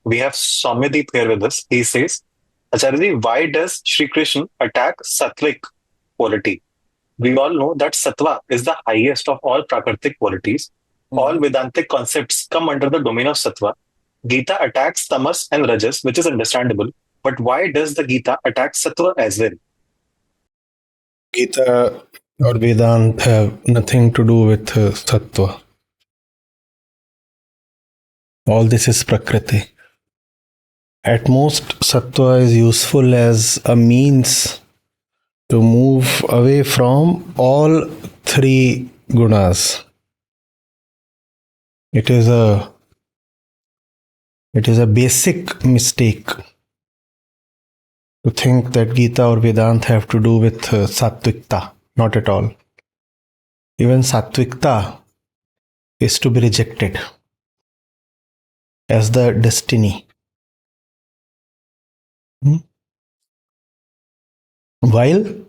We have Soumyadeep here with us. He says, Acharya Ji, why does Sri Krishna attack sattvic quality? We all know that sattva is the highest of all prakritic qualities. All Vedantic concepts come under the domain of sattva. Gita attacks tamas and rajas, which is understandable. But why does the Gita attack sattva as well? Gita or Vedanta have nothing to do with Sattva. All this is Prakriti. At most, Sattva is useful as a means to move away from all three gunas. It is a basic mistake to think that Gita or Vedanta have to do with Sattvikta. Not at all. Even Sattvikta is to be rejected as the destiny. While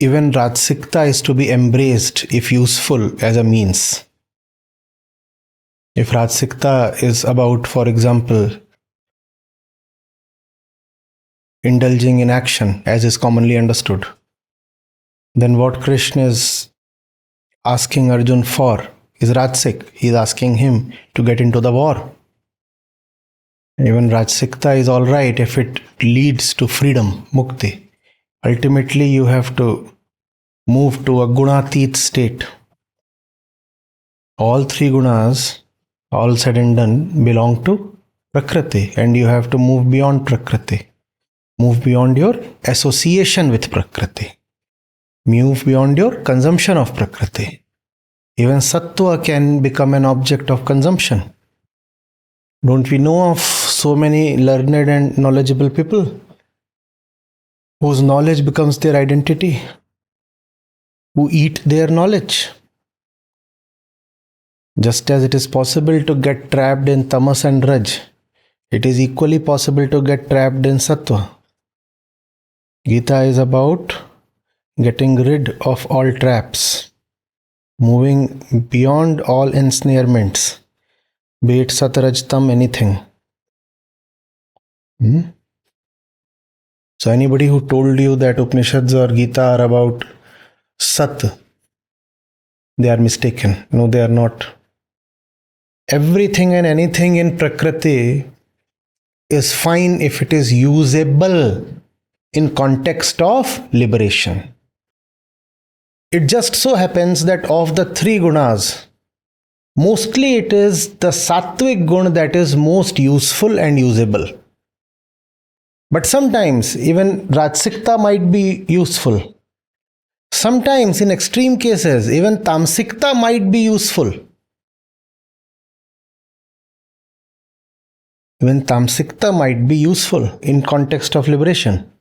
even Rajsikta is to be embraced if useful as a means. If Rajsikta is about, for example, indulging in action as is commonly understood, then what Krishna is asking Arjun for is Rajsik. He is asking him to get into the war. Even Rajsikta is alright if it leads to freedom, mukti. Ultimately, you have to move to a gunatit state. All three gunas, all said and done, belong to Prakriti, and you have to move beyond Prakriti. Move beyond your association with Prakriti. Move beyond your consumption of Prakriti. Even Sattva can become an object of consumption. Don't we know of so many learned and knowledgeable people whose knowledge becomes their identity, who eat their knowledge? Just as it is possible to get trapped in Tamas and Raj, it is equally possible to get trapped in Sattva. Gita is about getting rid of all traps, moving beyond all ensnarements, be it Satarajtam, anything. So anybody who told you that Upanishads or Gita are about Sat, they are mistaken. No, they are not. Everything and anything in Prakriti is fine if it is usable in context of liberation. It just so happens that of the three gunas, mostly it is the sattvic gun that is most useful and usable. But sometimes even Rajsikta might be useful. Sometimes in extreme cases, even Tamsikta might be useful. Even Tamsikta might be useful in context of liberation.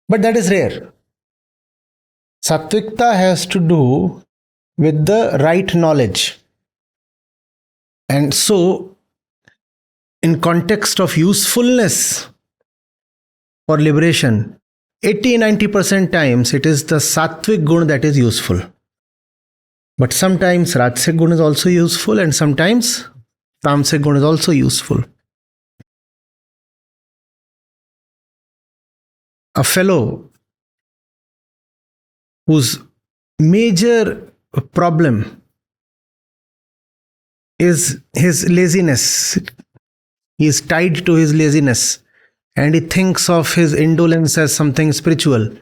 But that is rare. Sattvikta has to do with the right knowledge. And so, in context of usefulness for liberation, 80-90% times it is the sattvic gun that is useful. But sometimes Rajasic gun is also useful, and sometimes Tamasic gun is also useful. A fellow whose major problem is his laziness. He is tied to his laziness and he thinks of his indolence as something spiritual.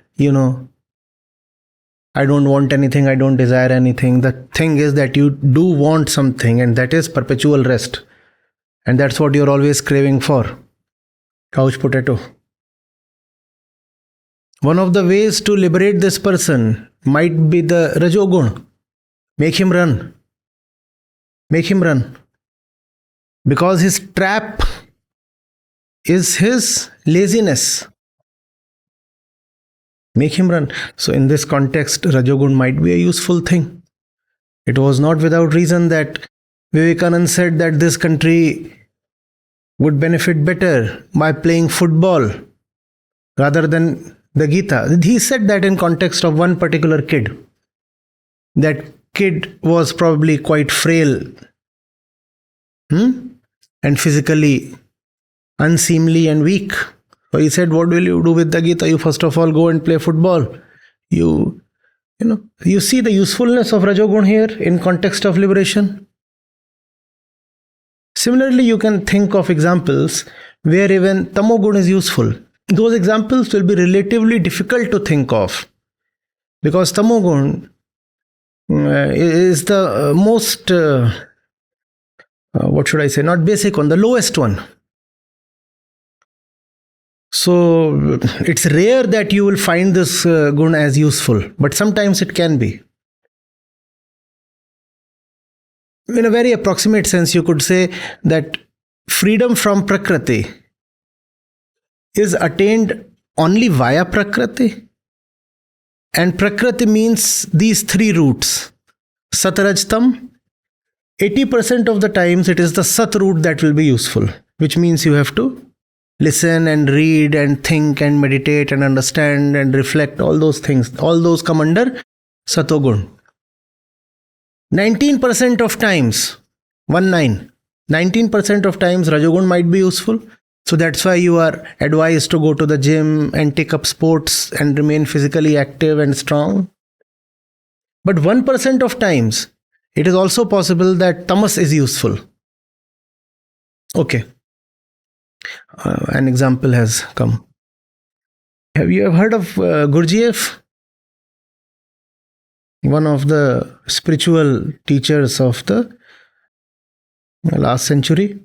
I don't want anything, I don't desire anything. The thing is that you do want something, and that is perpetual rest. And that's what you're always craving for. Couch potato. One of the ways to liberate this person might be the Rajogun. Make him run. Make him run. Because his trap is his laziness. Make him run. So in this context, Rajogun might be a useful thing. It was not without reason that Vivekananda said that this country would benefit better by playing football rather than the Gita. He said that in context of one particular kid. That kid was probably quite frail. and physically unseemly and weak. So he said, what will you do with the Gita? You first of all go and play football. You see the usefulness of Rajogun here in context of liberation. Similarly, you can think of examples where even Tamogun is useful. Those examples will be relatively difficult to think of because Tamogun is the most, what should I say, not basic one, the lowest one. So it's rare that you will find this gun as useful, but sometimes it can be. In a very approximate sense, you could say that freedom from Prakriti is attained only via Prakriti. And Prakriti means these three roots. Satarajtam, 80% of the times it is the Sat root that will be useful, which means you have to listen and read and think and meditate and understand and reflect, all those things. All those come under Satogun. 19% of times, 19% of times Rajogun might be useful. So that's why you are advised to go to the gym and take up sports and remain physically active and strong. But 1% of times, it is also possible that Tamas is useful. Okay. An example has come. Have you ever heard of Gurdjieff? One of the spiritual teachers of the last century.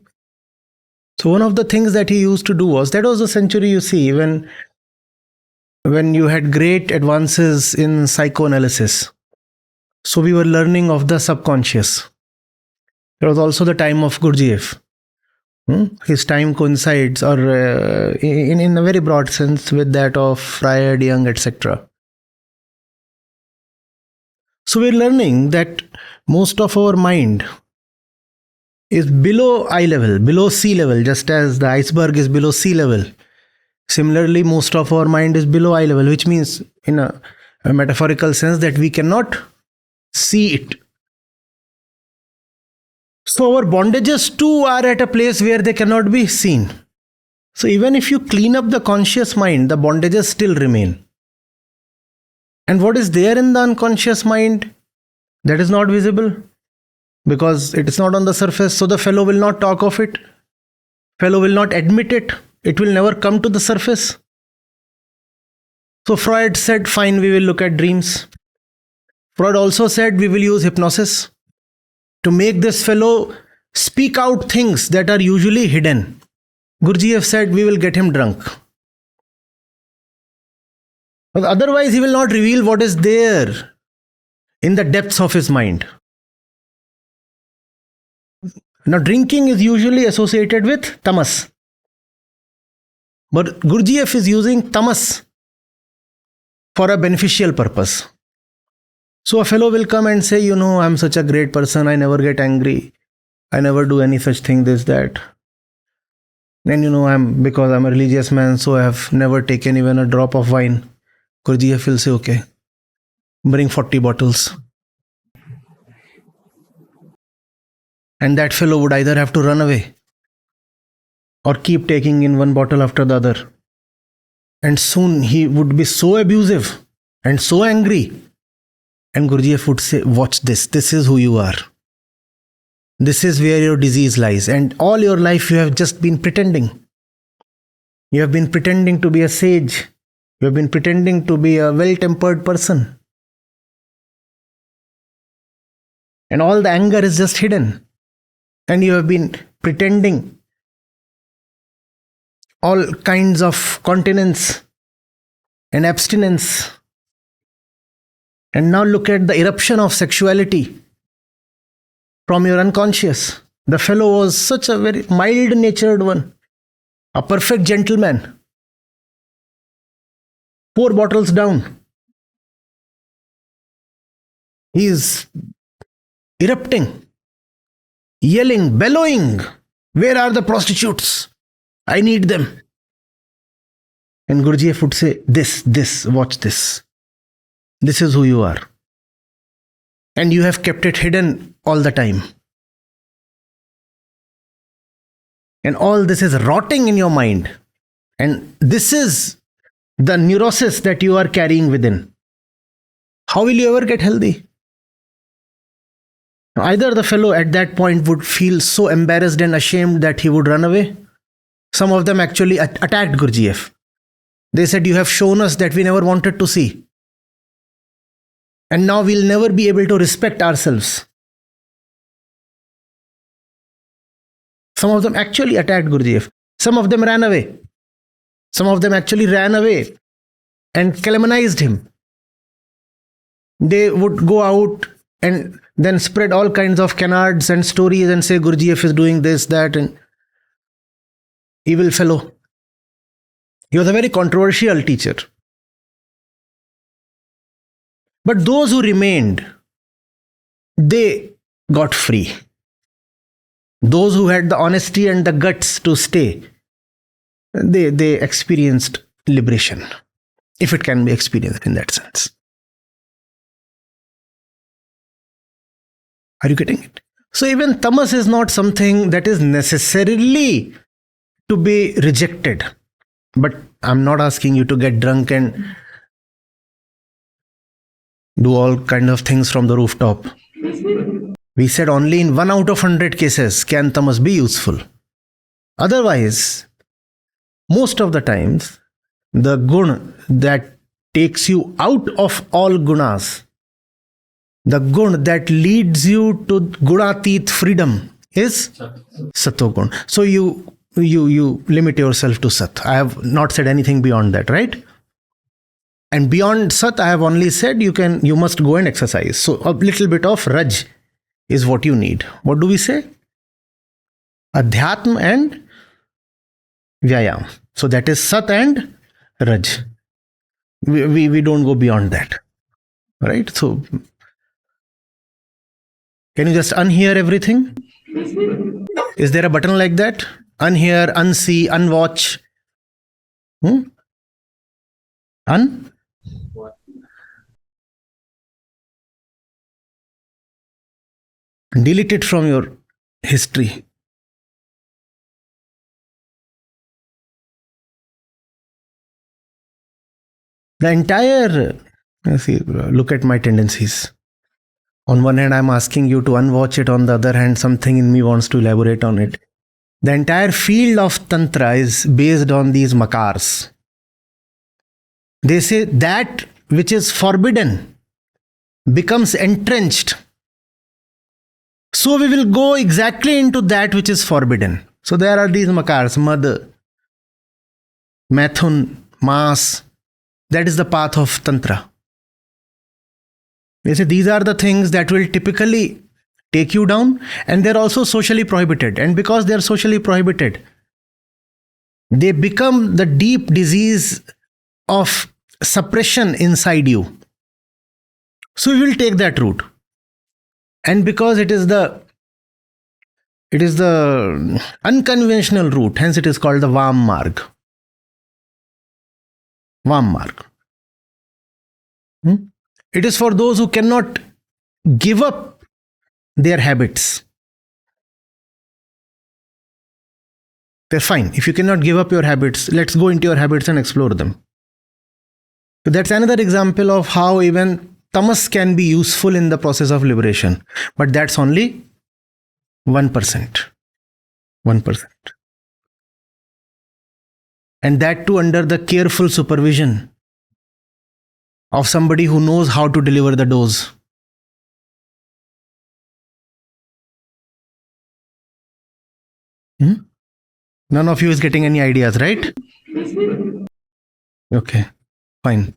So one of the things that he used to do was, that was the century, you see, when you had great advances in psychoanalysis. So we were learning of the subconscious. It was also the time of Gurdjieff. His time coincides, or in a very broad sense, with that of Freud, Jung, etc. So we're learning that most of our mind is below eye level, below sea level, just as the iceberg is below sea level. Similarly, most of our mind is below eye level, which means in a metaphorical sense that we cannot see it. So our bondages too are at a place where they cannot be seen. So even if you clean up the conscious mind, the bondages still remain. And what is there in the unconscious mind? That is not visible because it is not on the surface. So the fellow will not talk of it. Fellow will not admit it. It will never come to the surface. So Freud said, fine, we will look at dreams. Freud also said we will use hypnosis to make this fellow speak out things that are usually hidden. Gurdjieff said we will get him drunk. But otherwise he will not reveal what is there in the depths of his mind. Now drinking is usually associated with tamas. But Gurdjieff is using tamas for a beneficial purpose. So a fellow will come and say, I'm such a great person, I never get angry, I never do any such thing, this, that. And because I'm a religious man, so I have never taken even a drop of wine. Gurdjieff will say, okay, bring 40 bottles. And that fellow would either have to run away or keep taking in one bottle after the other. And soon he would be so abusive and so angry. And Gurdjieff would say, watch this. This is who you are. This is where your disease lies. And all your life you have just been pretending. You have been pretending to be a sage. You have been pretending to be a well-tempered person. And all the anger is just hidden. And you have been pretending all kinds of continence and abstinence. And now look at the eruption of sexuality from your unconscious. The fellow was such a very mild-natured one, a perfect gentleman. 4 bottles down. He is erupting, yelling, bellowing, where are the prostitutes? I need them. And Gurdjieff would say, this, watch this. This is who you are. And you have kept it hidden all the time. And all this is rotting in your mind. And this is the neurosis that you are carrying within. How will you ever get healthy? Either the fellow at that point would feel so embarrassed and ashamed that he would run away. Some of them actually attacked Gurdjieff. They said, "You have shown us that we never wanted to see. And now we'll never be able to respect ourselves." Some of them actually attacked Gurdjieff. Some of them ran away. Some of them actually ran away and calumniated him. They would go out and then spread all kinds of canards and stories and say Gurdjieff is doing this, that, and evil fellow. He was a very controversial teacher. But those who remained, they got free. Those who had the honesty and the guts to stay, they experienced liberation, if it can be experienced in that sense. Are you getting it? So even tamas is not something that is necessarily to be rejected. But I'm not asking you to get drunk and do all kind of things from the rooftop. We said only in 1 out of 100 cases can tamas be useful. Otherwise, most of the times, the guna that takes you out of all gunas, the guna that leads you to gunatit freedom is sattva. So you limit yourself to sat. I have not said anything beyond that, right? And beyond sat, I have only said you must go and exercise. So a little bit of raj is what you need. What do we say? Adhyatma and vyayam. So that is sat and raj. We don't go beyond that, right? So can you just unhear everything? Is there a button like that? Unhear, unsee, unwatch. Delete it from your history. The entire, look at my tendencies. On one hand, I'm asking you to unwatch it. On the other hand, something in me wants to elaborate on it. The entire field of Tantra is based on these makars. They say that which is forbidden becomes entrenched. So we will go exactly into that which is forbidden. So there are these makars, mad, mathun, mas. That is the path of Tantra. They say these are the things that will typically take you down, and they're also socially prohibited. And because they're socially prohibited, they become the deep disease of suppression inside you. So we will take that route. And because it is the unconventional route, hence it is called the Vam Marg. Vam Marg. It is for those who cannot give up their habits. They're fine. If you cannot give up your habits, let's go into your habits and explore them. So that's another example of how even tamas can be useful in the process of liberation. But that's only 1%. 1%. And that too under the careful supervision of somebody who knows how to deliver the dose. None of you is getting any ideas, right? Okay, fine.